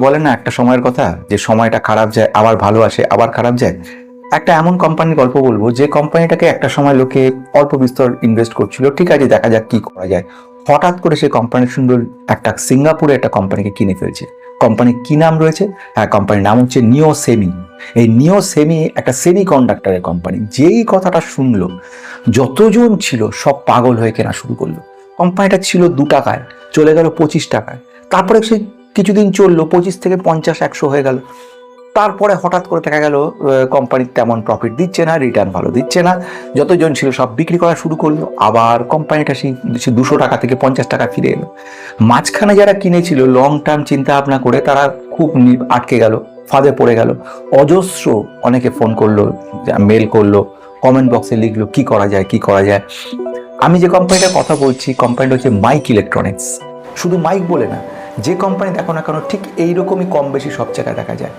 বলে না একটা সময়ের কথা, যে সময়টা খারাপ যায় আবার ভালো আসে আবার খারাপ যায়। একটা এমন কোম্পানির গল্প বলবো যে কোম্পানিটাকে একটা সময় লোকে অল্প বিস্তর ইনভেস্ট করছিল, ঠিক আছে দেখা যাক কি করা যায়। হঠাৎ করে সেই কোম্পানি সুন্দর একটা সিঙ্গাপুরে একটা কোম্পানিকে কিনে ফেলছে। কোম্পানি কি নাম রয়েছে? হ্যাঁ, কোম্পানির নাম হচ্ছে নিও সেমি। এই নিও সেমি একটা সেমি কন্ডাক্টরের কোম্পানি। যেই কথাটা শুনলো যতজন ছিল সব পাগল হয়ে কেনা শুরু করলো। কোম্পানিটা ছিল 2 টাকায়, চলে গেল 25 টাকায়। তারপরে সে কিছুদিন চললো, 25 থেকে 50, 100 হয়ে গেল। তারপরে হঠাৎ করে দেখা গেল কোম্পানির তেমন প্রফিট দিচ্ছে না, রিটার্ন ভালো দিচ্ছে না। যতজন ছিল সব বিক্রি করা শুরু করলো, আবার কোম্পানিটা সেই 200 টাকা থেকে 50 টাকা ফিরে এলো। মাঝখানে যারা কিনেছিল লং টার্ম চিন্তা ভাবনা করে, তারা খুব আটকে গেল, ফাঁদে পড়ে গেল। অজস্র অনেকে ফোন করলো, মেল করলো, কমেন্ট বক্সে লিখলো কি করা যায় কি করা যায়। আমি যে কোম্পানিটার কথা বলছি, কোম্পানিটা হচ্ছে মাইক ইলেকট্রনিক্স। শুধু মাইক বলে না, যে কোম্পানি দেখো না কেন ঠিক এইরকমই কম বেশি সব জায়গায় দেখা যায়।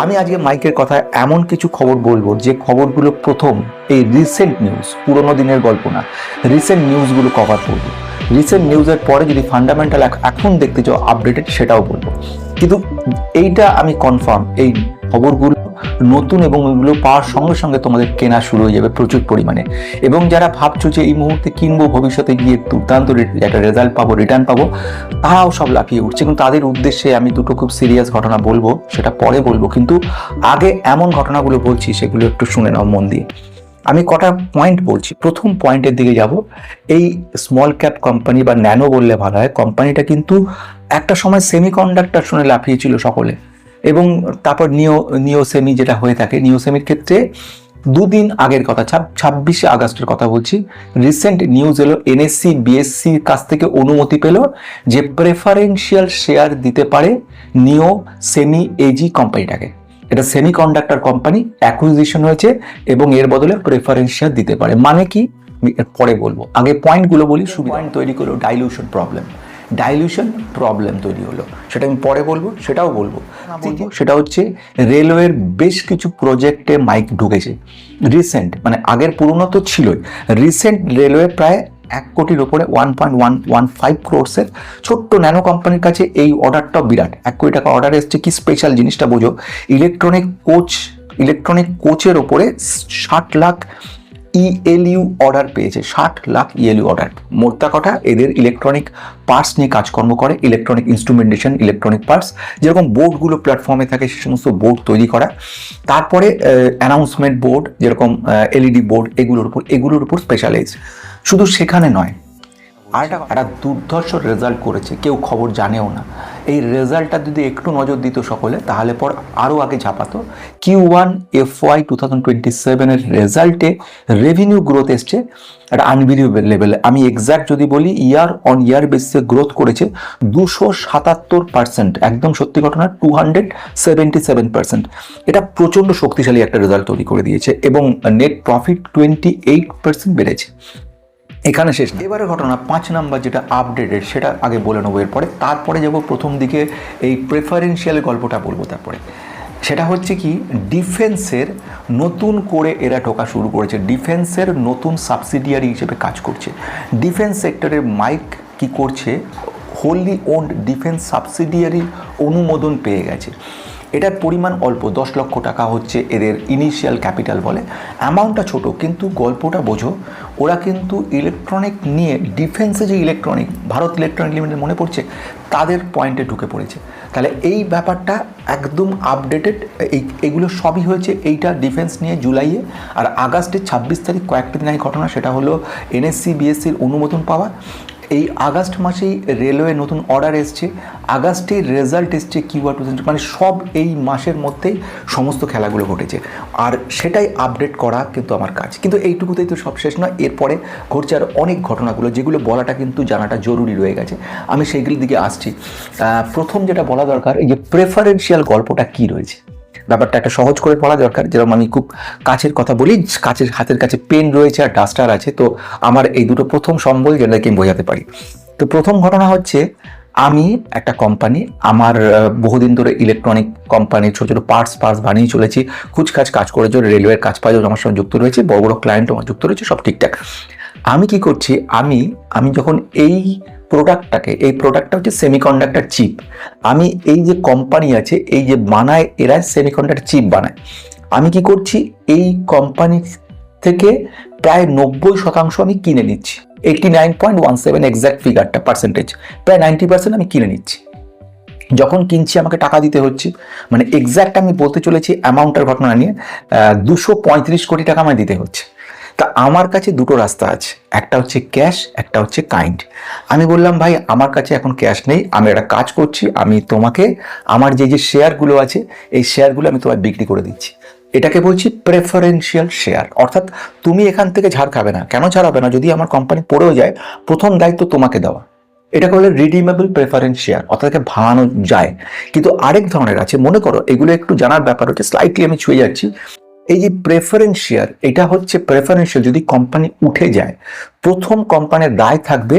আমি আজকে মাইকের কথা এমন কিছু খবর বলবো যে খবরগুলো প্রথম এই রিসেন্ট নিউজ, পুরোনো দিনের গল্প না, রিসেন্ট নিউজগুলো কভার করবো। রিসেন্ট নিউজের পরে যদি ফান্ডামেন্টাল এখন দেখতে চাও আপডেটেড, সেটাও বলবো। কিন্তু এইটা আমি কনফার্ম, এই খবরগুলো নতুন এবং এগুলো পাওয়ার সঙ্গে সঙ্গে তোমাদের কেনা শুরু হয়ে যাবে প্রচুর পরিমাণে। এবং যারা ভাবছো যে এই মুহূর্তে কিনবো, ভবিষ্যতে গিয়ে দুর্দান্ত একটা রেজাল্ট পাবো, রিটার্ন পাবো, তারাও সব লাফিয়ে উঠছে। কিন্তু তাদের উদ্দেশ্যে আমি দুটো খুব সিরিয়াস ঘটনা বলবো, সেটা পরে বলবো। কিন্তু আগে এমন ঘটনাগুলো বলছি সেগুলো একটু শুনে নাও মন দিয়ে। আমি কটা পয়েন্ট বলছি। প্রথম পয়েন্টের দিকে যাব। এই স্মল ক্যাপ কোম্পানি বা ন্যানো বললে ভালো হয়, কোম্পানিটা কিন্তু একটা সময় সেমিকন্ডাক্টর শুনে লাফিয়েছিল সকলে। এবং তারপর নিও সেমি যেটা হয়ে থাকে, নিও সেমির ক্ষেত্রে দুদিন আগের কথা, 26শে আগস্টের কথা বলছি, রিসেন্ট নিউজ এলো, এনএসসি বিএসসির কাছ থেকে অনুমতি পেল যে প্রেফারেন্সিয়াল শেয়ার দিতে পারে নিও সেমি এজি কোম্পানিটাকে। এটা সেমি কন্ডাক্টর কোম্পানি, অ্যাকুইজিশন হয়েছে এবং এর বদলে প্রেফারেন্সিয়াল দিতে পারে। মানে কি পরে বলবো, আগে পয়েন্টগুলো বলি। পয়েন্ট তৈরি করলো ডাইলিউশন প্রবলেম তৈরি হলো, সেটা আমি পরে বলবো, সেটাও বলবো। সেটা হচ্ছে রেলওয়ের বেশ কিছু প্রজেক্টে মাইক ঢুকেছে রিসেন্ট, মানে আগের পুরনো তো ছিলই, রিসেন্ট রেলওয়ে প্রায় 1 কোটির ওপরে 1.115 ক্রোর্সের ছোট্ট ন্যানো কোম্পানির কাছে এই অর্ডারটাও বিরাট। 1 কোটি টাকা অর্ডার এসছে। কি স্পেশাল জিনিসটা বোঝো, ইলেকট্রনিক কোচের ওপরে 60 লাখ ইএলইউ অর্ডার পেয়েছে। 60 লাখ ইএলইউ অর্ডার। মোদ্দা কথা, এদের ইলেকট্রনিক পার্টস নিয়ে কাজকর্ম করে, ইলেকট্রনিক ইনস্ট্রুমেন্টেশন, ইলেকট্রনিক পার্টস, যেরকম বোর্ডগুলো প্ল্যাটফর্মে থাকে সে সমস্ত বোর্ড তৈরি করা। তারপরে অ্যানাউন্সমেন্ট বোর্ড, যেরকম এলইডি বোর্ড, এগুলোর উপর স্পেশালাইজ। শুধু সেখানে নয়, আর একটা দুর্ধর্ষ রেজাল্ট করেছে, কেউ খবর জানেও না। এই রেজাল্টটা যদি একটু নজর দিত সকলে, তাহলে পর আরও আগে ঝাঁপাতো। Q1 FY 2027 রেজাল্টে রেভিনিউ গ্রোথ এসছে একটা আনবিলিভেবল লেভেলে। আমি এক্স্যাক্ট যদি বলি, ইয়ার অন ইয়ার বেসিসে গ্রোথ করেছে 277%। একদম সত্যি ঘটনা, 277%। এটা প্রচণ্ড শক্তিশালী একটা রেজাল্ট তৈরি করে দিয়েছে এবং নেট প্রফিট 28% বেড়েছে। এখানে শেষ না, এবারে ঘটনা 5 নাম্বার যেটা আপডেটেড, সেটা আগে বলে নেবো, তারপরে যাবো প্রথম দিকে এই প্রেফারেন্সিয়াল গল্পটা বলবো। তারপরে সেটা হচ্ছে কি, ডিফেন্সের নতুন করে এরা ঢোকা শুরু করেছে, ডিফেন্সের নতুন সাবসিডিয়ারি হিসেবে কাজ করছে। ডিফেন্স সেক্টরের মাইক কি করছে, হোললি ওন্ড ডিফেন্স সাবসিডিয়ারি অনুমোদন পেয়ে গেছে। এটার পরিমাণ অল্প, 10 লক্ষ টাকা হচ্ছে এদের ইনিশিয়াল ক্যাপিটাল বলে। অ্যামাউন্টটা ছোট, কিন্তু গল্পটা বোঝো। ওরা কিন্তু ইলেকট্রনিক নিয়ে, ডিফেন্সে যে ইলেকট্রনিক, ভারত ইলেকট্রনিক লিমিটেড মনে পড়ছে, তাদের পয়েন্টে ঢুকে পড়েছে। তাহলে এই ব্যাপারটা একদম আপডেটেড। এগুলো সবই হয়েছে এইটা ডিফেন্স নিয়ে জুলাইয়ে। আর আগস্টের 26 তারিখ কয়েকটা দিন আগে ঘটনা, সেটা হলো এনএসসি বিএসসির অনুমোদন পাওয়া। এই আগস্ট মাসেই রেলওয়ে নতুন অর্ডার এসছে, আগস্টের রেজাল্ট এসছে Q1 মানে সব এই মাসের মধ্যেই সমস্ত খেলাগুলো ঘটেছে। আর সেটাই আপডেট করা কিন্তু আমার কাজ। কিন্তু এইটুকুতেই তো সব শেষ নয়, এরপরে ঘটছে আর অনেক ঘটনাগুলো, যেগুলো বলাটা কিন্তু জানাটা জরুরি রয়ে গেছে। আমি সেইগুলোর দিকে আসছি। প্রথম যেটা বলা দরকার, এই যে প্রেফারেন্সিয়াল গল্পটা কি রয়েছে, ব্যাপারটা একটা সহজ করে পড়া দরকার। যেরকম আমি খুব কাছের কথা বলি, হাতের কাছে পেন রয়েছে আর ডাস্টার আছে, তো আমার এই দুটো প্রথম সম্বল, যেটাকে আমি বোঝাতে পারি। তো প্রথম ঘটনা হচ্ছে, আমি একটা কোম্পানি, আমার বহুদিন ধরে ইলেকট্রনিক কোম্পানির ছোটো ছোটো পার্টস বানিয়ে চলেছি, খুচখাচ কাজ করেছে, রেলওয়ের কাজ পাওয়া আমার সঙ্গে যুক্ত রয়েছে, বড় বড় ক্লায়েন্টও আমার যুক্ত রয়েছে, সব ঠিকঠাক। আমি কি করছি, আমি যখন এই প্রোডাক্টটাকে, এই প্রোডাক্টটা হচ্ছে সেমিকন্ডাক্টর চিপ। আমি এই যে কোম্পানি আছে, এই যে বানায়, এরা সেমিকন্ডাক্টর চিপ বানায়। আমি কি করছি, এই কোম্পানি থেকে প্রায় 90% আমি কিনে নিচ্ছি, 89.17 এক্সাক্ট ফিগারটা, পার্সেন্টেজ, প্রায় 90% আমি কিনে নিচ্ছি। যখন কিনছি আমাকে টাকা দিতে হচ্ছে, মানে এক্সাক্ট আমি বলতে চলেছি অ্যামাউন্টের ঘটনা নিয়ে, 235 কোটি টাকা আমায় দিতে হচ্ছে। তা আমার কাছে দুটো রাস্তা আছে, একটা হচ্ছে ক্যাশ, একটা হচ্ছে কাইন্ড। আমি বললাম ভাই আমার কাছে এখন ক্যাশ নেই, আমি একটা কাজ করছি, আমি তোমাকে আমার যে যে শেয়ারগুলো আছে এই শেয়ারগুলো আমি তোমায় বিক্রি করে দিচ্ছি। এটাকে বলছি প্রেফারেন্সিয়াল শেয়ার, অর্থাৎ তুমি এখান থেকে ছাড় খাবে না। কেন ছাড় হবে না? যদি আমার কোম্পানি পড়েও যায়, প্রথম দায়িত্ব তোমাকে দেওয়া। এটাকে বলে রিডিমেবল প্রেফারেন্স শেয়ার, অর্থাৎ একে ভাঙানো যায়। কিন্তু আরেক ধরনের আছে, মনে করো এগুলো একটু জানার ব্যাপার হচ্ছে, স্লাইটলি আমি ছুঁয়ে যাচ্ছি। এই যে প্রেফারেন্স শেয়ার, এটা হচ্ছে প্রেফারেন্সিয়াল, যদি কোম্পানি উঠে যায় প্রথম কোম্পানির দায় থাকবে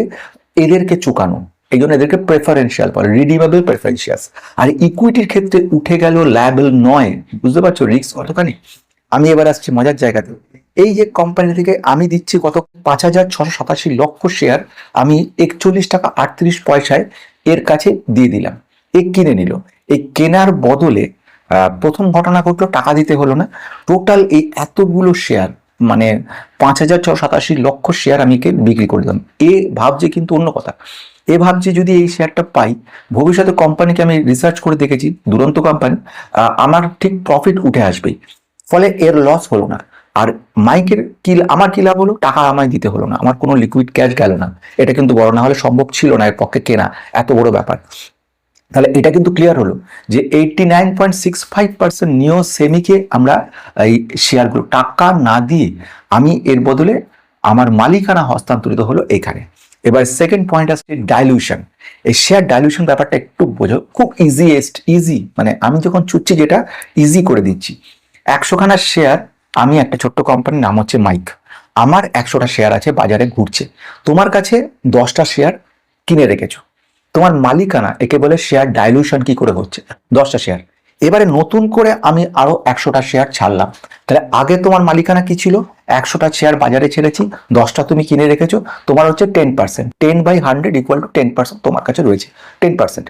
এদেরকে চুকানো, এই জন্য এদেরকে প্রেফারেন্সিয়াল বলে, রিডিমেবল প্রেফারেন্সিয়াস। আর ইকুইটির ক্ষেত্রে উঠে গেল লায়াবল নয়, বুঝতে পারছো রিস্ক কতখানি। আমি এবার আসছি মজার জায়গাতে। এই যে কোম্পানি থেকে আমি দিচ্ছি কত, 5,687 লক্ষ শেয়ার, আমি 41 টাকা 38 পয়সায় এর কাছে দিয়ে দিলাম, এ কিনে নিল। এই কেনার বদলে প্রথম ঘটনা ঘটলো, টাকা দিতে হলো না। টোটাল এই এতগুলো শেয়ার, মানে 5,687 লক্ষ শেয়ার আমি বিক্রি করে দিলাম। এ ভাবছে কিন্তু অন্য কথা, এ ভাবছে যদি এই শেয়ারটা পাই, ভবিষ্যতে কোম্পানিকে আমি রিসার্চ করে দেখেছি, দুরন্ত কোম্পানি, আমার ঠিক প্রফিট উঠে আসবেই, ফলে এর লস হলো না। আর মাইকের কি, আমার কি লাভ হলো, টাকা আমায় দিতে হলো না, আমার কোনো লিকুইড ক্যাশ গেল না। এটা কিন্তু বড়, না হলে সম্ভব ছিল না এর পক্ষে কেনা, এত বড় ব্যাপার। তাহলে এটা কিন্তু ক্লিয়ার হলো যে 89.65% নিও সেমিকে আমরা এই শেয়ারগুলো টাকা না দিয়ে আমি এর বদলে আমার মালিকানা হস্তান্তরিত হলো এখানে। এবার সেকেন্ড পয়েন্ট আসছে ডাইলিউশন। এই শেয়ার ডাইলিউশন ব্যাপারটা একটু বোঝো, খুব ইজি, মানে আমি যখন ছুটছি যেটা ইজি করে দিচ্ছি। 100খানা শেয়ার, আমি একটা ছোট্ট কোম্পানির নাম হচ্ছে মাইক, আমার 100টা শেয়ার আছে বাজারে ঘুরছে, তোমার কাছে 10টা শেয়ার কিনে রেখেছো, তোমার মালিকানা, একে বলে শেয়ার ডাইলিউশন। কি করে হচ্ছে, 10টা শেয়ার, এবারে নতুন করে আমি আরো 100টা শেয়ার ছাড়লাম। তাহলে আগে তোমার মালিকানা কি ছিল, 100টা শেয়ার বাজারে ছেড়েছি, 10টা তুমি কিনে রেখেছো, তোমার হচ্ছে 10%, 10/100 ইকুয়াল টু 10% তোমার কাছে রয়েছে, 10%।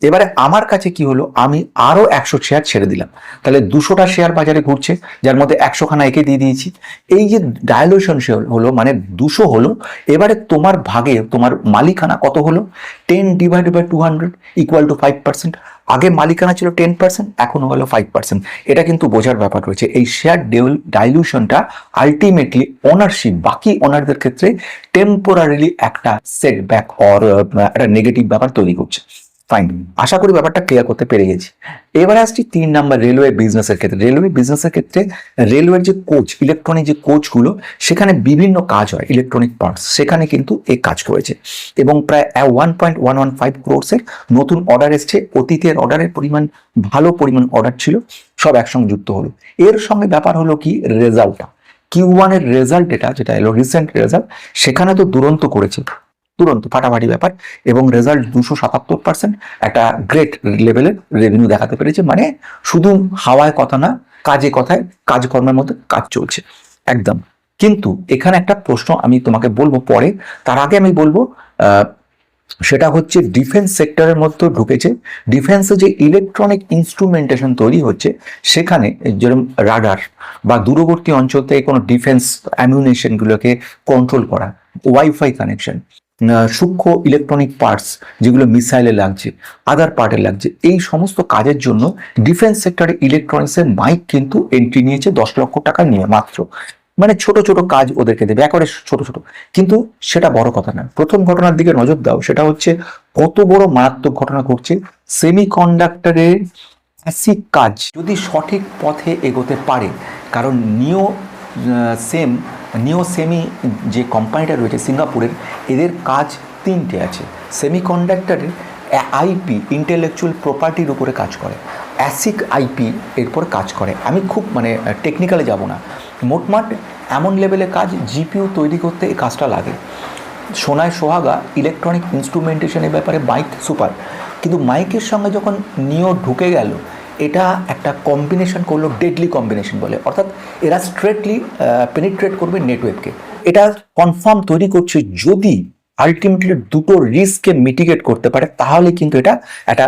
এবারে আমার কাছে কি হলো, আমি আরো 100 শেয়ার ছেড়ে দিলাম, তাহলে 200টা শেয়ার বাজারে ঘুরছে, যার মধ্যে 100খানা একে দিয়ে দিয়েছি। এই যে ডাইলিউশন হলো, মানে 200 হলো। এবারে তোমার ভাগে তোমার মালিকানা কত হলো, 10/200 ইকুয়াল টু 5%। আগে মালিকানা ছিল 10%, এখন হলো 5%। এটা কিন্তু বোঝার ব্যাপার রয়েছে। এই শেয়ার ডাইলিউশনটা আলটিমেটলি ওনারশিপ, বাকি ওনারদের ক্ষেত্রে টেম্পোরারিলি একটা সেটব্যাক অর একটা নেগেটিভ ব্যাপার তৈরি করছে। ফাইন, আশা করি ব্যাপারটা ক্লিয়ার করতে পেরে গেছি। এবার আসছি 3 নাম্বার, রেলওয়ে বিজনেসের ক্ষেত্রে। রেলওয়ে বিজনেসের ক্ষেত্রে রেলওয়ের যে কোচ, ইলেকট্রনিক যে কোচগুলো, সেখানে বিভিন্ন কাজ হয়, ইলেকট্রনিক পার্টস, সেখানে কিন্তু এই কাজ করেছে এবং প্রায় 1.115 ক্রোর্সের নতুন অর্ডার এসছে। অতীতের অর্ডারের পরিমাণ, ভালো পরিমাণ অর্ডার ছিল, সব একসঙ্গে যুক্ত হলো। এর সঙ্গে ব্যাপার হলো কি, রেজাল্টটা, Q1 এর রেজাল্ট, যেটা এলো রিসেন্ট রেজাল্ট, সেখানে তো দুরন্ত করেছে, তুরন্ত ফাটাফাটি ব্যাপার, এবং রেজাল্ট 277%, একটা গ্রেট লেভেলের রেভিনিউ দেখাতে পেরেছে। মানে শুধু হাওয়ায় কথা না, কাজে কথায়, কাজকর্মের মধ্যে কাজ চলছে একদম। কিন্তু এখানে একটা প্রশ্ন আমি তোমাকে বলবো পরে, তার আগে আমি বলবো সেটা হচ্ছে ডিফেন্স সেক্টরের মধ্যে ঢুকেছে। ডিফেন্সে যে ইলেকট্রনিক ইনস্ট্রুমেন্টেশন তৈরি হচ্ছে, সেখানে যেরকম রাডার বা দূরবর্তী অঞ্চল থেকে কোনো ডিফেন্স অ্যামিউনেশনগুলোকে কন্ট্রোল করা, ওয়াইফাই কানেকশন, সূক্ষ্ম ইলেকট্রনিক পার্টস যেগুলো মিসাইলে লাগছে, আদার পার্টে লাগছে, এই সমস্ত কাজের জন্য ডিফেন্স সেক্টরে ইলেকট্রনিক্সের মাইক কিন্তু এন্ট্রি নিয়েছে 10 লক্ষ টাকা নিয়ে মাত্র। মানে ছোট ছোট কাজ ওদেরকে দেবে, একেবারে ছোট ছোট। কিন্তু সেটা বড় কথা না, প্রথম ঘটনার দিকে নজর দাও, সেটা হচ্ছে কত বড় মারাত্মক ঘটনা ঘটছে। সেমিকন্ডাক্টরের বেসিক কাজ যদি সঠিক পথে এগোতে পারে, কারণ নিও সেমি যে কোম্পানিটা রয়েছে সিঙ্গাপুরের, এদের কাজ 3টে আছে। সেমিকন্ডাক্টরের আইপি, ইন্টেলেকচুয়াল প্রপার্টির উপরে কাজ করে, অ্যাসিক আইপি এরপর কাজ করে। আমি খুব টেকনিক্যালে যাব না, মোটমাট এমন লেভেলে কাজ, জিপিইউ তৈরি করতে এই কাজটা লাগে। সোনায় সোহাগা ইলেকট্রনিক ইনস্ট্রুমেন্টেশনের ব্যাপারে মাইক সুপার, কিন্তু মাইকের সঙ্গে যখন নিও ঢুকে গেল, এটা একটা কম্বিনেশন করলো, ডেডলি কম্বিনেশন বলে, অর্থাৎ এরা স্ট্রেটলি পেনিট্রেট করবে নেটওয়ার্ককে। এটা কনফার্ম তৈরি করছে যদি আলটিমেটলি দুটো রিস্ককে মিটিগেট করতে পারে, তাহলে কিন্তু এটা একটা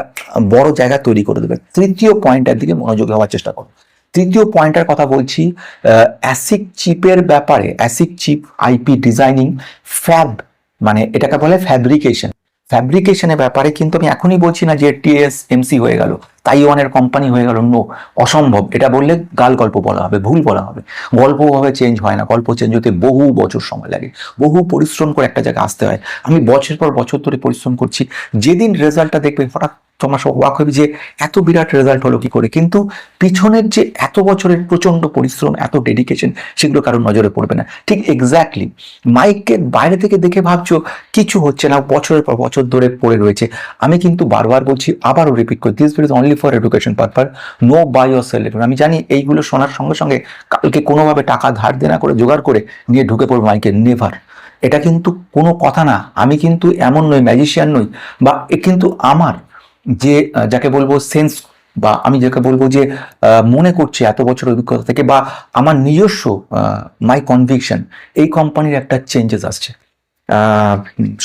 বড় জায়গা তৈরি করে দেবে। তৃতীয় পয়েন্টের দিকে মনোযোগী হওয়ার চেষ্টা করো। তৃতীয় পয়েন্টের কথা বলছি অ্যাসিক চিপের ব্যাপারে। অ্যাসিক চিপ, আইপি ডিজাইনিং, ফ্যাব, মানে এটাকে বলে ফ্যাব্রিকেশন। ফ্যাব্রিকেশনের ব্যাপারে কিন্তু আমি এখনই বলছি না যে টিএসএমসি হয়ে গেল, তাইওয়ানের কোম্পানি হয়ে গেল, নো, অসম্ভব। এটা বললে গাল গল্প বলা হবে, ভুল বলা হবে। গল্পভাবে চেঞ্জ হয় না, গল্প চেঞ্জ হতে বহু বছর সময় লাগে, বহু পরিশ্রম করে একটা জায়গায় আসতে হয়। আমি বছর পর বছর ধরে পরিশ্রম করছি, যেদিন রেজাল্টটা দেখবে হঠাৎ তোমার সব অবাক হবে যে এত বিরাট রেজাল্ট হলো কি করে, কিন্তু পিছনের যে এত বছরের প্রচন্ড পরিশ্রম, এত ডেডিকেশন, সেগুলো কারোর নজরে পড়বে না। ঠিক এক্স্যাক্টলি মাইককে বাইরে থেকে দেখে ভাবছো কিছু হচ্ছে না, বছরের পর বছর ধরে পড়ে রয়েছে। আমি কিন্তু বারবার বলছি, আবারও রিপিট করি, this is only for education purpose, no buy or sell. আমি জানি এইগুলো শোনার সঙ্গে সঙ্গে কালকে কোনোভাবে টাকা ধার দেনা করে জোগাড় করে নিয়ে ঢুকে পড়বো মাইকে, নেভার। এটা কিন্তু কোনো কথা না। আমি কিন্তু এমন নই, ম্যাজিশিয়ান নই, বা কিন্তু আমার যে যাকে বলবো সেন্স, বা আমি যাকে বলবো যে মনে করছি এত বছর অভিজ্ঞতা থেকে, বা আমার নিজস্ব মাই কনভিকশন, এই কোম্পানির একটা চেঞ্জেস আসছে,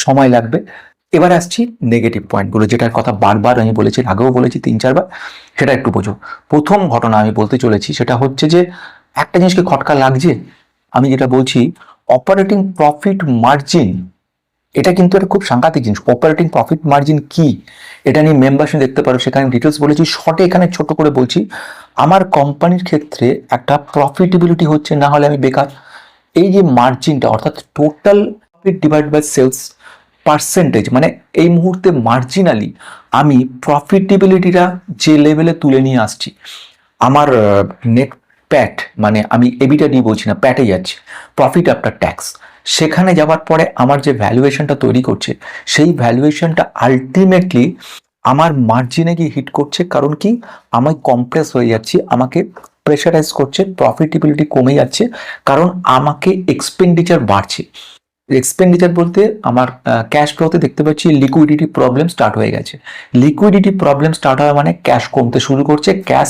সময় লাগবে। এবার আসছি নেগেটিভ পয়েন্টগুলো, যেটার কথা বারবার আমি বলেছি, আগেও বলেছি 3-4 বার, সেটা একটু বোঝো। প্রথম ঘটনা আমি বলতে চলেছি, সেটা হচ্ছে যে একটা জিনিসকে খটকা লাগছে, আমি যেটা বলছি অপারেটিং প্রফিট মার্জিন, এটা কিন্তু একটা খুব সাংঘাতিক জিনিস। অপারেটিং প্রফিট মার্জিন কি, এটা নিয়ে মেম্বারশিপ দেখতে পারো, সেখানে ডিটেলস বলেছি। শর্টে এখানে ছোট করে বলছি, আমার কোম্পানির ক্ষেত্রে একটা প্রফিটেবিলিটি হচ্ছে, না হলে আমি বেকার। এই যে মার্জিনটা, অর্থাৎ total profit divide by sales percentage, মানে এই মুহূর্তে মার্জিনালি আমি প্রফিটেবিলিটিটা যে লেভেলে তুলে নিয়ে আসছি, আমার নেট প্যাট, মানে আমি এবিটা নিয়ে বলছি না, প্যাটে যাচ্ছি, প্রফিট আফটার ট্যাক্স, সেখানে যাওয়ার পরে আমার যে ভ্যালুয়েশনটা তৈরি করছে, সেই ভ্যালুয়েশনটা আলটিমেটলি আমার মার্জিনে গিয়ে হিট করছে। কারণ কি, আমি কম্প্রেস হয়ে যাচ্ছি, আমাকে প্রেশারাইজ করছে, প্রফিটেবিলিটি কমে যাচ্ছে, কারণ আমাকে এক্সপেন্ডিচার বাড়ছে। এক্সপেন্ডিচার বলতে আমার ক্যাশ ফ্লোতে দেখতে পাচ্ছি লিকুইডিটি প্রবলেম স্টার্ট হয়ে গেছে। লিকুইডিটি প্রবলেম স্টার্ট হয় মানে ক্যাশ কমতে শুরু করছে, ক্যাশ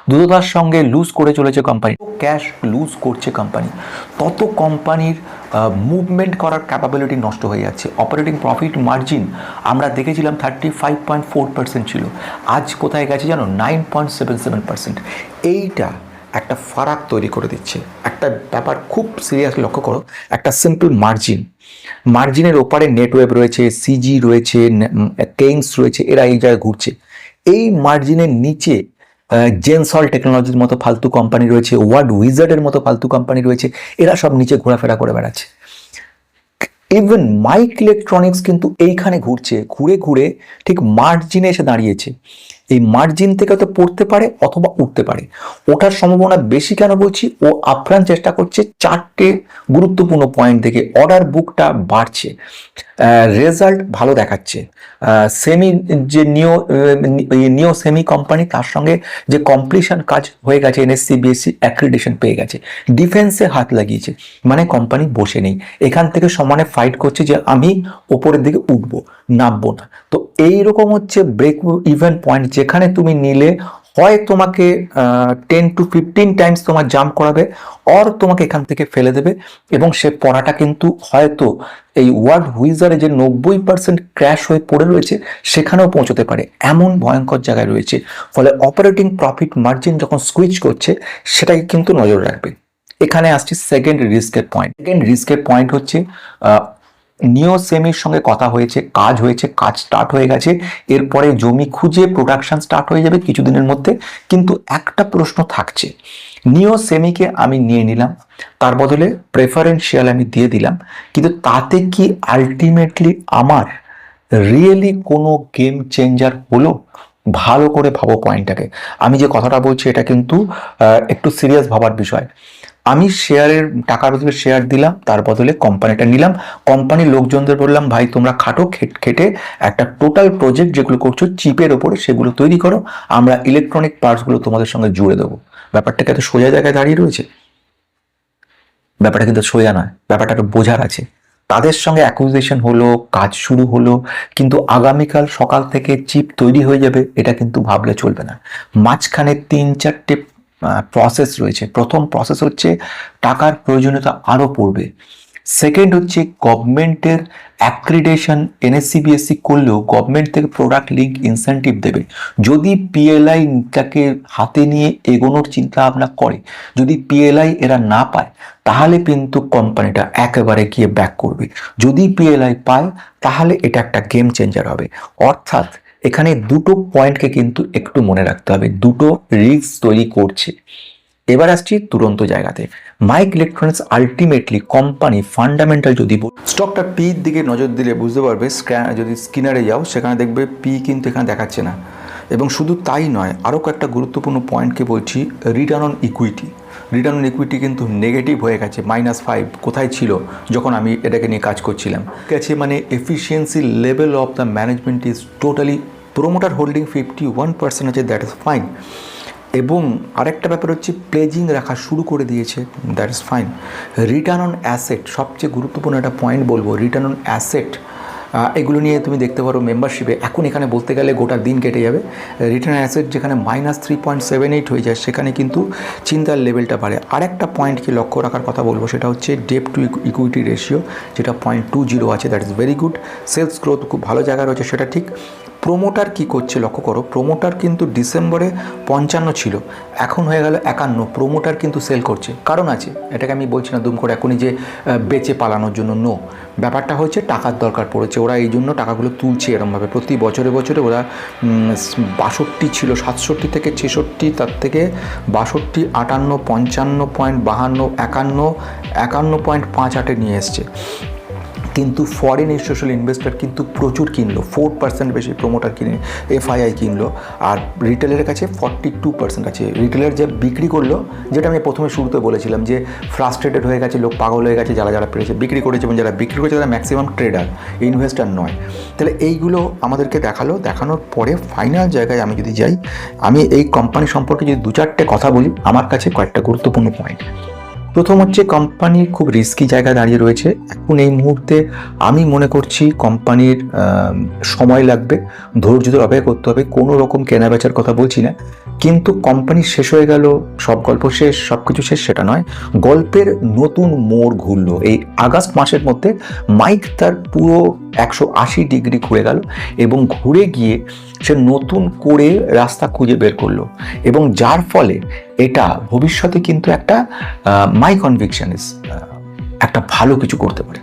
দ্রুততার সঙ্গে লুজ করে চলেছে কোম্পানি, ক্যাশ লুজ করছে কোম্পানি, তত কোম্পানির মুভমেন্ট করার ক্যাপাবিলিটি নষ্ট হয়ে যাচ্ছে। অপারেটিং প্রফিট মার্জিন আমরা দেখেছিলাম 35.4% ছিল, আজ কোথায় গেছে জানো, 9.77%। এইটা একটা ফারাক তৈরি করে দিচ্ছে। একটা ব্যাপার খুব সিরিয়াসলি লক্ষ্য করো, একটা সিম্পল মার্জিন, মার্জিনের ওপারে নেটওয়েব রয়েছে, সিজি রয়েছে, কেইন্স রয়েছে, এরা এই জায়গায় ঘুরছে। এই মার্জিনের নিচে জেনসল টেকনোলজির মতো ফালতু কোম্পানি রয়েছে, ওয়ার্ড উইজার্ডের মতো ফালতু কোম্পানি রয়েছে, এরা সব নিচে ঘোরাফেরা করে বেড়াচ্ছে। ইভেন মাইক ইলেকট্রনিক্স কিন্তু এইখানে ঘুরছে, ঘুরে ঘুরে ঠিক মার্জিনে এসে দাঁড়িয়েছে। এই মার্জিন থেকে তো পড়তে পারে অথবা উঠতে পারে, ওঠার সম্ভাবনা বেশি। কেন বলছি, ও আপ্রাণ চেষ্টা করছে 4টে গুরুত্বপূর্ণ পয়েন্ট থেকে, অর্ডার বুকটা বাড়ছে, রেজাল্ট ভালো দেখাচ্ছে, সেমি যে নিও সেমি কোম্পানি, তার সঙ্গে যে কমপ্লিশন কাজ হয়ে গেছে, এনএসসি বিএসসি অ্যাক্রিডিটেশন পেয়ে গেছে, ডিফেন্সে হাত লাগিয়েছে, মানে কোম্পানি বসে নেই, এখান থেকে সমানে ফাইট করছে যে আমি ওপরের দিকে উঠবো, নামবো না। তো এইরকম হচ্ছে ব্রেক ইভেন পয়েন্ট, যেখানে তুমি নিলে হয় তোমাকে 10 to 15 টাইমস তোমার জাম্প করাবে, অর তোমাকে এখান থেকে ফেলে দেবে, এবং সে পড়াটা কিন্তু হয়তো এই ওয়ার্ল্ড হুইজারে যে 90% ক্র্যাশ হয়ে পড়ে রয়েছে সেখানেও পৌঁছতে পারে, এমন ভয়ঙ্কর জায়গায় রয়েছে। ফলে অপারেটিং প্রফিট মার্জিন যখন সুইচ করছে, সেটাই কিন্তু নজর রাখবে। এখানে আসছি সেকেন্ড রিস্কের পয়েন্ট। সেকেন্ড রিস্কের পয়েন্ট হচ্ছে নিও সেমির সঙ্গে কথা হয়েছে, কাজ হয়েছে, কাজ স্টার্ট হয়ে গেছে, এরপরে জমি খুঁজে প্রোডাকশন স্টার্ট হয়ে যাবে কিছুদিনের মধ্যে। কিন্তু একটা প্রশ্ন থাকছে, নিও সেমিকে আমি নিয়ে নিলাম, তার বদলে প্রেফারেন্সিয়াল আমি দিয়ে দিলাম, কিন্তু তাতে কি আলটিমেটলি আমার রিয়েলি কোনো গেম চেঞ্জার হলো? ভালো করে ভাবো পয়েন্টটাকে। আমি যে কথাটা বলছি এটা কিন্তু একটু সিরিয়াস ভাবার বিষয়। আমি শেয়ারের টাকার বদলে শেয়ার দিলাম, তার বদলে কোম্পানিটা নিলাম, কোম্পানির লোকজনদের বললাম ভাই তোমরা খাটো, খেটে একটা টোটাল প্রজেক্ট যেগুলো করছো চিপের ওপরে সেগুলো তৈরি করো, আমরা ইলেকট্রনিক পার্টসগুলো তোমাদের সঙ্গে জুড়ে দেবো। ব্যাপারটাকে এত সোজা জায়গায় দাঁড়িয়ে রয়েছে, ব্যাপারটা কিন্তু সোজা নয়, ব্যাপারটাকে বোঝার আছে। তাদের সঙ্গে অ্যাকুইজিশন হলো, কাজ শুরু হলো, কিন্তু আগামীকাল সকাল থেকে চিপ তৈরি হয়ে যাবে এটা কিন্তু ভাবলে চলবে না। মাঝখানে 3-4টে প্রসেস রয়েছে। প্রথম প্রসেস হচ্ছে টাকার প্রয়োজনীয়তা আরও পড়বে, সেকেন্ড হচ্ছে গভর্নমেন্টের অ্যাক্রিডেশন এনএসসি করলেও গভর্নমেন্ট থেকে প্রোডাক্ট লিঙ্ক ইনসেন্টিভ দেবে। যদি পিএলআইটাকে হাতে নিয়ে এগোনোর চিন্তা ভাবনা করে, যদি পিএলআই এরা না পায়, তাহলে কিন্তু কোম্পানিটা একেবারে গিয়ে ব্যাক করবে। যদি পিএলআই পায় তাহলে এটা একটা গেম চেঞ্জার হবে। অর্থাৎ এখানে দুটো পয়েন্টকে কিন্তু একটু মনে রাখতে হবে, দুটো রিস্ক তৈরি করছে। এবার আসছি তুরন্ত জায়গাতে। Mic electronics ultimately company fundamental যদি স্টকটা পির দিকে নজর দিলে বুঝতে পারবে, যদি স্ক্যানারে যাও সেখানে দেখবে পি কিন্তু এখানে দেখাচ্ছে না। এবং শুধু তাই নয়, আরও কয়েকটা গুরুত্বপূর্ণ পয়েন্টকে বলছি। Return on equity, return on equity কিন্তু নেগেটিভ হয়ে গেছে, -5। কোথায় ছিল যখন আমি এটাকে নিয়ে কাজ করছিলাম? গেছে মানে efficiency level of the management is totally, promoter holding 51% আছে, দ্যাট ইজ ফাইন। এবং আরেকটা ব্যাপার হচ্ছে প্লেজিং রাখা শুরু করে দিয়েছে, that is fine. Return on asset, সবচেয়ে গুরুত্বপূর্ণ একটা পয়েন্ট বলবো, রিটার্ন অন অ্যাসেট। এগুলো নিয়ে তুমি দেখতে পারো মেম্বারশিপে, এখন এখানে বলতে গেলে গোটা দিন কেটে যাবে। রিটার্ন অ্যাসেট যেখানে -3.78 হয়ে যায়, সেখানে কিন্তু চিন্তার লেভেলটা বাড়ে। আরেকটা পয়েন্টকে লক্ষ্য রাখার কথা বলবো, সেটা হচ্ছে ডেট টু ইকুইটি রেশিও, যেটা 0.20 আছে, that is very good. Sales growth খুব ভালো জায়গায় রয়েছে, সেটা ঠিক। প্রোমোটার কি করছে লক্ষ্য করো, প্রোমোটার কিন্তু ডিসেম্বরে 55 ছিল, এখন হয়ে গেল 51। প্রোমোটার কিন্তু সেল করছে, কারণ আছে, এটাকে আমি বলছি না দুম করে এখনই যে বেচে পালানোর জন্য, নো। ব্যাপারটা হচ্ছে টাকার দরকার পড়েছে, ওরা এই জন্য টাকাগুলো তুলছে এরমভাবে। প্রতি বছরে বছরে ওরা 62 ছিল, 67 থেকে 66, তার থেকে 62, 58, 55.52, 51.58 নিয়ে এসছে। কিন্তু ফরেন ইনস্টিটিউশনাল ইনভেস্টর কিন্তু প্রচুর কিনলো, 4% বেশি প্রোমোটার কিনে এফআইআই কিনলো। আর রিটেলের কাছে 42% আছে। রিটেলের যে বিক্রি করলো, যেটা আমি প্রথমে শুরুতে বলেছিলাম যে ফ্রাস্ট্রেটেড হয়ে গেছে, লোক পাগল হয়ে গেছে, যারা যারা পেরেছে বিক্রি করেছে, এবং যারা বিক্রি করেছে তারা ম্যাক্সিমাম ট্রেডার, ইনভেস্টার নয়। তাহলে এইগুলো আমাদেরকে দেখানোর পরে ফাইনাল জায়গায় আমি যদি যাই, আমি এই কোম্পানি সম্পর্কে যদি 2-4টে কথা বলি, আমার কাছে কয়েকটা গুরুত্বপূর্ণ পয়েন্ট। প্রথম হচ্ছে কোম্পানি খুব রিস্কি জায়গায় দাঁড়িয়ে রয়েছে এখন এই মুহূর্তে। আমি মনে করছি কোম্পানির সময় লাগবে, ধৈর্য ধরে অপেক্ষা করতে হবে। কোনো রকম কেনা বেচার কথা বলছি না, কিন্তু কোম্পানি শেষ হয়ে গেল, সব গল্প শেষ, সব কিছু শেষ, সেটা নয়। গল্পের নতুন মোড় ঘুরলো এই আগস্ট মাসের মধ্যে। মাইক তার পুরো 180 ডিগ্রি ঘুরে গেল, এবং ঘুরে গিয়ে সে নতুন করে রাস্তা খুঁজে বের করলো, এবং যার ফলে এটা ভবিষ্যতে কিন্তু একটা মাই কনভিকশন ইজ একটা ভালো কিছু করতে পারে।